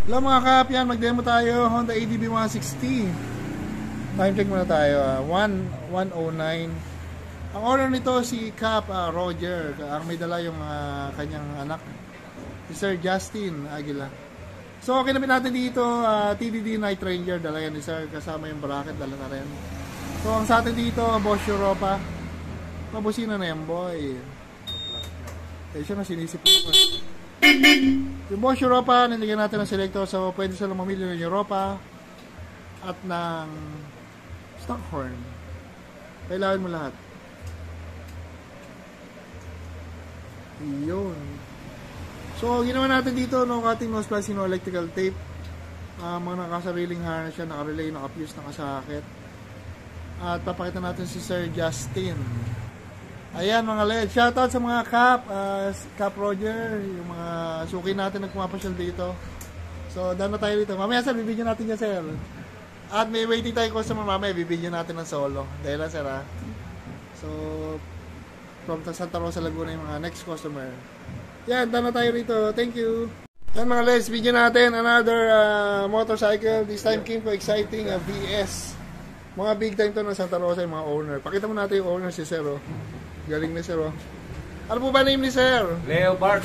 Hello mga kap, yan, mag-demo tayo Honda ADB 160. Time check muna tayo, 1:09. Ang owner nito si Cap Roger. Ang may dala yung kanyang anak, si Sir Justin Aguila. So kinabit natin dito TDD Night Ranger, dala yan ni Sir, kasama yung bracket, dala na rin. So ang sa atin dito, Bosch Europa. Mabusina na yan boy. Kaya siya na sinisip ko. Yung Bosch Europa, nilagyan natin ng selector, so pwede silang mamili ng Europa at ng Stockhorn. Kailangan mo lahat. Yun. So ginawa natin dito, no cutting, no splicing, no electrical tape. Mga nakasariling harness siya, nakarelay, nakapuse, nakasakit. At papakita natin si Sir Justin. Ayan mga LED, shoutout sa mga Cap Roger, yung mga suki natin na pumapasyal dito. So daan na tayo dito. Mamaya sir, bibigyan natin niya sir. At may waiting tayo customer mamaya, bibigyan natin ng solo. Dahil lang sir ha. So from Santa Rosa, Laguna yung mga next customer. Yan, daan na tayo rito. Thank you. Yan mga LED, bigyan natin another motorcycle. This time Kimco Exciting VS. Mga big time to ng Santa Rosa yung mga owner. Pakita mo natin yung owner si Sir. Galing na Sir. Ano po ba name ni Sir? Leopard.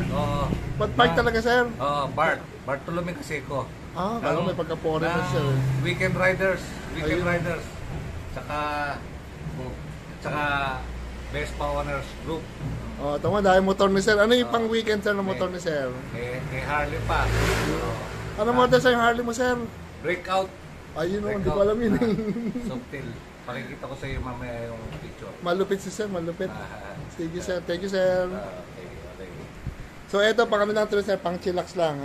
Oo. Part talaga Sir? Oo, Bartolome kasi ko. Parang may pagka-foreign na Sir. Weekend Riders. Tsaka Vespa Owners Group. Tama, dahil motor ni Sir. Ano yung pang weekend Sir na motor ni Sir? May Harley pa. Ano motor Sir yung Harley mo Sir? Breakout. Ayun o, hindi ko alam yun. Subtil. Pakikita ko sa iyo mamaya yung picture. Malupit si Sir, malupit. Thank you Sir, thank you Sir. Okay. So eto, pa kami lang Sir, pang chillax lang.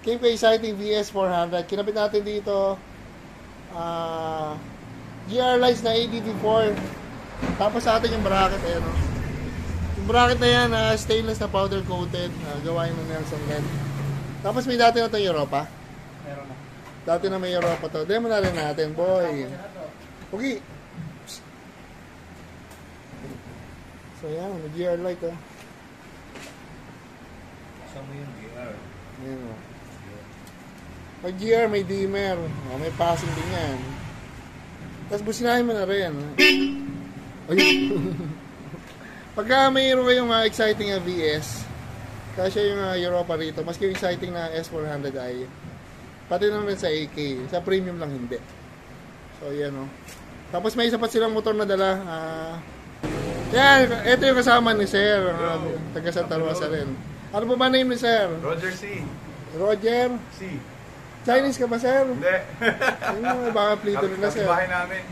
Kimco Exciting VS 400. Kinabit natin dito GR Lights na ADV4. Tapos sa atin yung bracket, ayan o. Yung bracket na yan, stainless na powder coated, gawain ng Nelson LED. Tapos may dati na ito Europa. Meron na. Dati na may Europa to. Demo na rin natin, boy. Okay. So yan, may GR light oh. Saan mo yung GR? Ayan oh. Pag GR may dimmer. May passing din yan. Tapos businahin mo na rin. Ayun. Pagka mayroon kayong exciting VS, kasi yung Europa rito, maski yung exciting na S400i, pati naman sa AK, sa premium lang hindi. So yan o. Tapos may isa pa silang motor na dala. Yan, ito yung kasama ni Sir, taga Santa Rosa rin. Ano po ba name ni Sir? Roger C. Roger? C. Chinese ka ba Sir? Hindi. Yung baka plito rin na Sir. Bahay namin.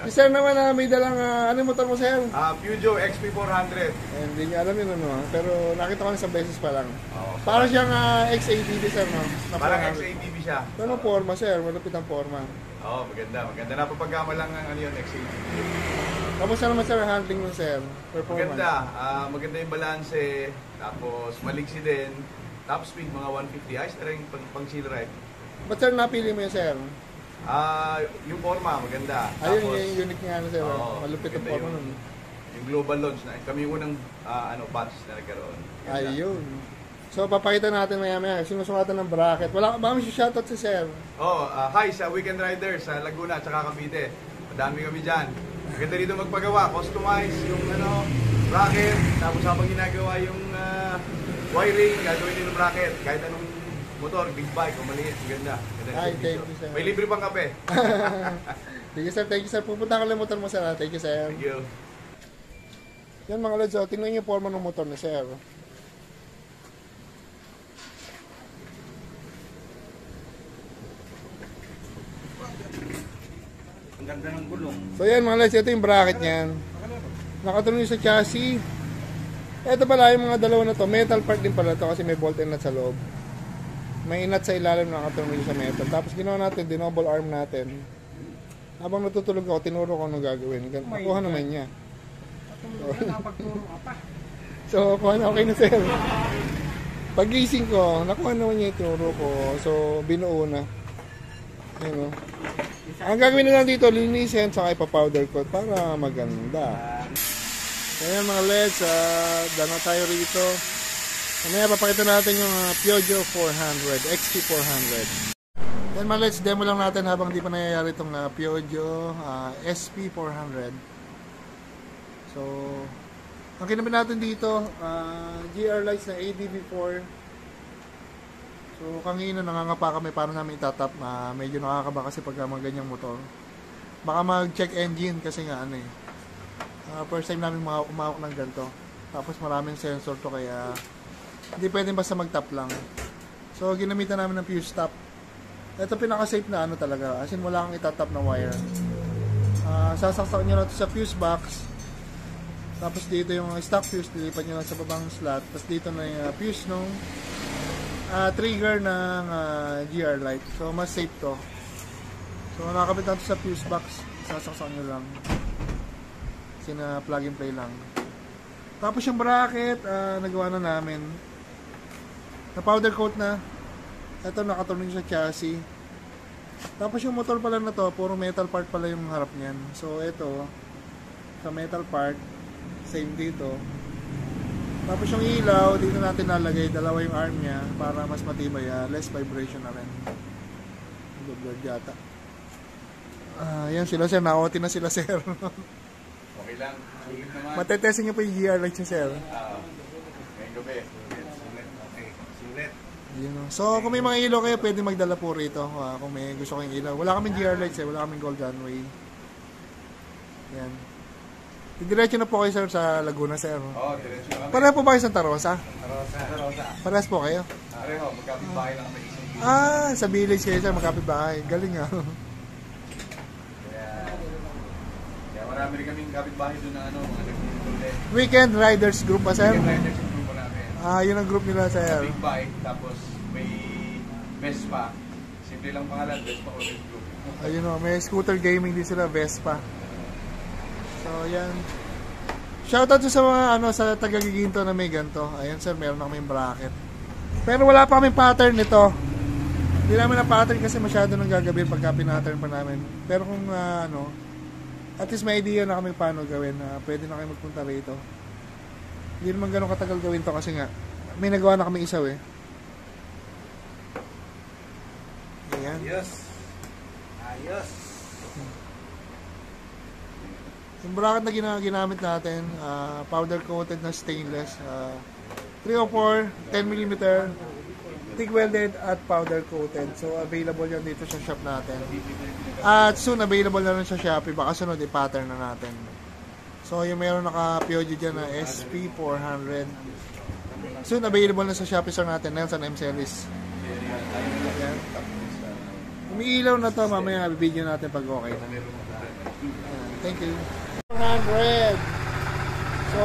Si Sir naman may dalang, ano yung motor mo Sir? Peugeot XP400. Hindi niya alam yun ano, pero nakita ko na isang beses pa lang. Oh, parang siyang XADV Sir no? Parang XADV siya. Ano forma Sir? Malupit ang forma. Maganda. Maganda na pagkama lang ng ano yun, XADV. Tapos naman Sir ang handling mo Sir? Performance. Maganda. Maganda yung balanse. Tapos maliksi din. Top speed mga 150. Ayos na rin pang chill ride. Ba't Sir napili mo yun Sir? Yung forma maganda. Ayun tapos, yung unique nga Sir. Malupit ang forma nun. Yung global launch na. Kami yung unang batch na nagkaroon. Ganda. Ayun. So papakita natin maya-maya. Sinusukatan ng bracket. Wala ba may shoutout si Sir? Hi sa Weekend Riders sa Laguna at Cavite. Madami kami dyan. Maganda dito magpagawa. Customize yung bracket. Tapos habang ginagawa yung wiring, gagawin din ng bracket. Kahit anong motor, big bike o maliit. Maganda. Ay, thank you Sir. May libre pang kape. Thank you Sir. Pupunta ka lang motor mo Sir. Thank you Sir. Thank you. Yan mga lods. Tingnan niyo yung forma ng motor ni Sir. Ang ganda ng gulong. So yan mga lods. Ito yung bracket niyan. Nakatuloy sa chassis. Ito pala yung mga dalawa na to. Metal part din pala to kasi may bolt and nut sa loob. May nut sa ilalim na nakatuloy sa metal. Tapos ginawa natin, dinoble arm natin. Habang natutulog ako, tinuro ko anong gagawin. Nakuha naman niya. So, kuha na okay na Sir. Pag-gising ko, nakuha naman niya yung tinuro ko. So, binuo na. Yun o. Ang gagawin na lang dito, linisin sa ipa-powder coat para maganda. Ayan mga LEDs, dana tayo rito. Mamaya papakita natin yung Peugeot 400, XP400. Then let's demo lang natin habang di pa nangyayari itong Peugeot SP400. So, ang kinabit natin dito, GR lights na ADB4. So, kanina nangangapa kami para namin itatap. Medyo nakakaba kasi pag mga ganyang motor. Baka mag-check engine kasi nga ano eh. First time namin umawak ng ganito. Tapos maraming sensor to kaya hindi pwedeng basta mag-tap lang. So, ginamitan namin ng fuse tap. Ito pinaka-safe na ano talaga. As in, wala kang itatap na wire. Sasaksak nyo lang ito sa fuse box. Tapos dito yung stock fuse, dilipat nyo lang sa babang slot. Tapos dito na yung fuse nung trigger ng GR light. So, mas safe to. So, nakakabit natin sa fuse box. Sasaksak nyo lang. Kasi na plug and play lang. Tapos yung bracket, nagawa na namin. Na powder coat na. Ito nakatunog sa chassis. Tapos yung motor pala na to, puro metal part pala yung harap niyan. So ito, sa metal part, same dito. Tapos yung ilaw, dito natin nalagay, dalawa yung arm niya para mas matibay, less vibration na rin. Blur yata. Yan sila sir, na-OT na sila sir. Okay lang. Sulit naman. Matetesting nyo po yung GR lights niya sir. Ngayong gabi. Sulit. Okay. Sulit. So kung may mga ilaw kayo, pwede magdala po rito. Kung may gusto kayong ilaw. Wala kaming GR lights wala kaming gold runway. Yan. Diretso na po kayo sir sa Laguna sir. Diretso na kami. Pareho po ba kayo sa Santa Rosa? Rosa. Parehas po kayo? Pareho, magkapit-bahay lang kami. Sa village kayo sir, magkapit-bahay. Galing Kaya marami rin kaming kapit-bahay doon na mga nagpupulay. Weekend Riders Group ba sir? Weekend Riders yung grupo namin. Yun ang group nila sir. Big bike, tapos may Vespa. Simple lang pangalan, Vespa Orange Group. Ayun may scooter gaming din sila, Vespa. So yan. Shoutout sa mga sa taga-Giginto na may ganito. Ayan sir, meron na kaming bracket. Pero wala pa kaming pattern nito. Hindi namin na pattern kasi masyado nang gagabi pagka pinattern pa namin. Pero kung at least may idea na kami paano gawin. Pwede na kayo magpunta rito. Hindi naman ganun katagal gawin to kasi nga may nagawa na kami isaw eh. Ayan. Ayos. Yung bracket na ginamit natin, powder coated na stainless, 304, 10mm, TIG welded at powder coated. So available yan dito sa shop natin. At soon available na rin sa Shopee. Baka sunod i-pattern na natin. So yung meron naka-Peugeot dyan na SP400. Soon available na sa Shopee store natin. Nelson M. Celis. Umiilaw na to. Mamaya video natin pag okay. Thank you. 400. So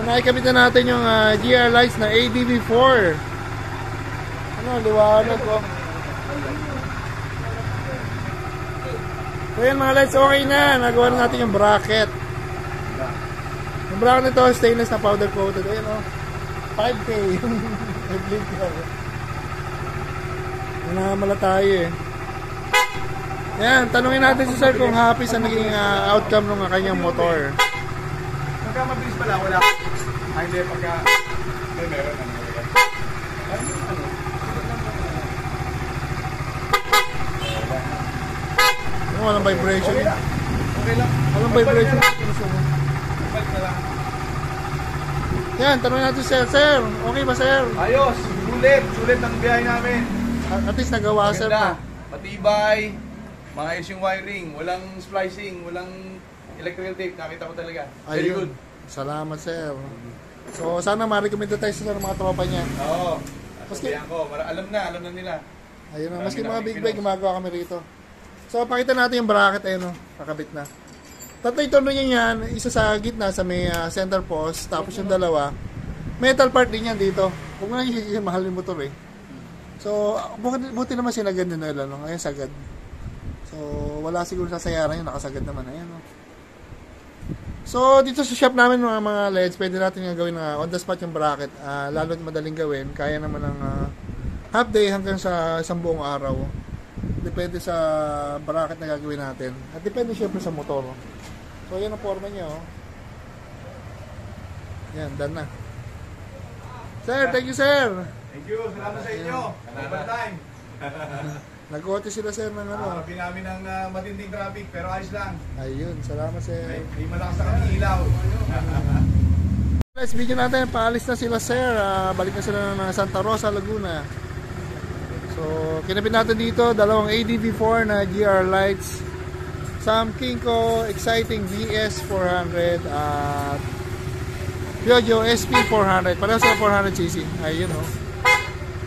nakikabit na natin yung GR lights na ADB4. Liwanag ko. So yan mga lights, okay na. Nagawa na natin yung bracket. Yung bracket nito, stainless na powder coated. Ayan 5K. Nanamala tayo eh. Yan, tanungin natin si sir kung happy sa naging outcome ng kanyang motor. Pagka mabilis pala, wala. Hindi, pagka meron na. Walang vibration. Okay lang. Walang vibration. Balik na lang. Yan, tanongin natin sir. Sir, okay ba sir? Ayos. Sulit ang biyahe namin. At least nagawa sir pa. Matibay. Maayos yung wiring. Walang splicing. Walang electrical tape. Nakita ko talaga. Very good. Salamat sir. So sana ma-recommend tayo sa mga tropa niya. Oo. Maski ko. Alam na nila. Ayun na. Maski mga big bag, gumagawa kami rito. So, pakita natin yung bracket, kakabit na. Tatlo ito niya yan, isa sa gitna, sa may center post, tapos yung dalawa, metal part din yan dito. Kung nga yung mahal yung motor eh. So, buti naman sinagad nila, ngayon sagad. So, wala siguro sasayaran yun, nakasagad naman. Ayan, So, dito sa shop namin mga LEDs, pwede natin gawin on the spot yung bracket. Lalo't madaling gawin, kaya naman ng half day hanggang sa isang buong araw. Depende sa bracket na gagawin natin. At depende syempre sa motor. So, yan ang forma niya. Yan, done na. Sir, thank you, sir. Thank you. Salamat sa inyo. Overtime. Nag-OT sila, sir, ng ano. Harapin namin ng matinding traffic, pero ayos lang. Ayun, salamat, sir. May malakas na kami ilaw. Guys, video natin, paalis na sila, sir. Balik na sila ng Santa Rosa, Laguna. So, kinabit natin dito, dalawang ADV4 na GR lights. Sam Kinko Exciting VS400 at Peugeot SP400. Pareho sa 400cc. Ayun, oh.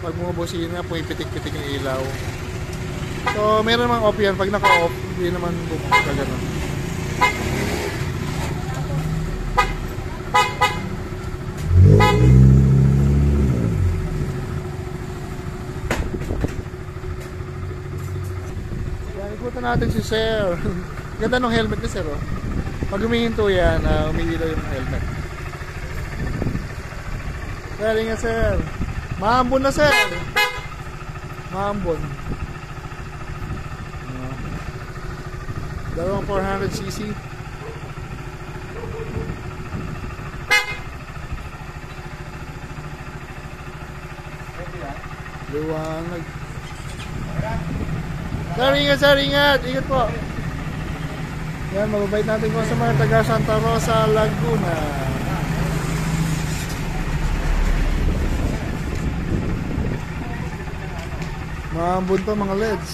Pag bumubusin na, pumipitik-pitik yung ilaw. So, meron namang off yan. Pag naka-off, hindi naman bumukta gano'n. Yan, ikutan natin si sir. Ganda ng helmet ni sir, oh. Pag humihinto yan, umiilaw yung helmet. Sir, ingat sir. Maambon na sir. Maambon. Dalawang 400cc. Liwanag. Sir, ingat sir, ingat. Ingat po. Yan, mababait natin kung sa mga taga Santa Rosa, Laguna. Maambon to mga LEDs.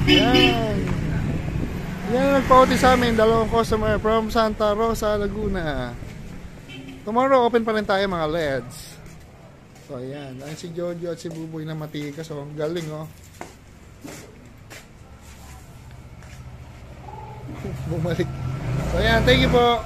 Yan. Yan ang nagpa-OT sa amin, dalawang customer from Santa Rosa, Laguna. Tomorrow open pa rin tayo mga LEDs. So ayan, ay si Jojo at si Buboy na matikas, oh, galing oh. Bumalik. So ayan, thank you po.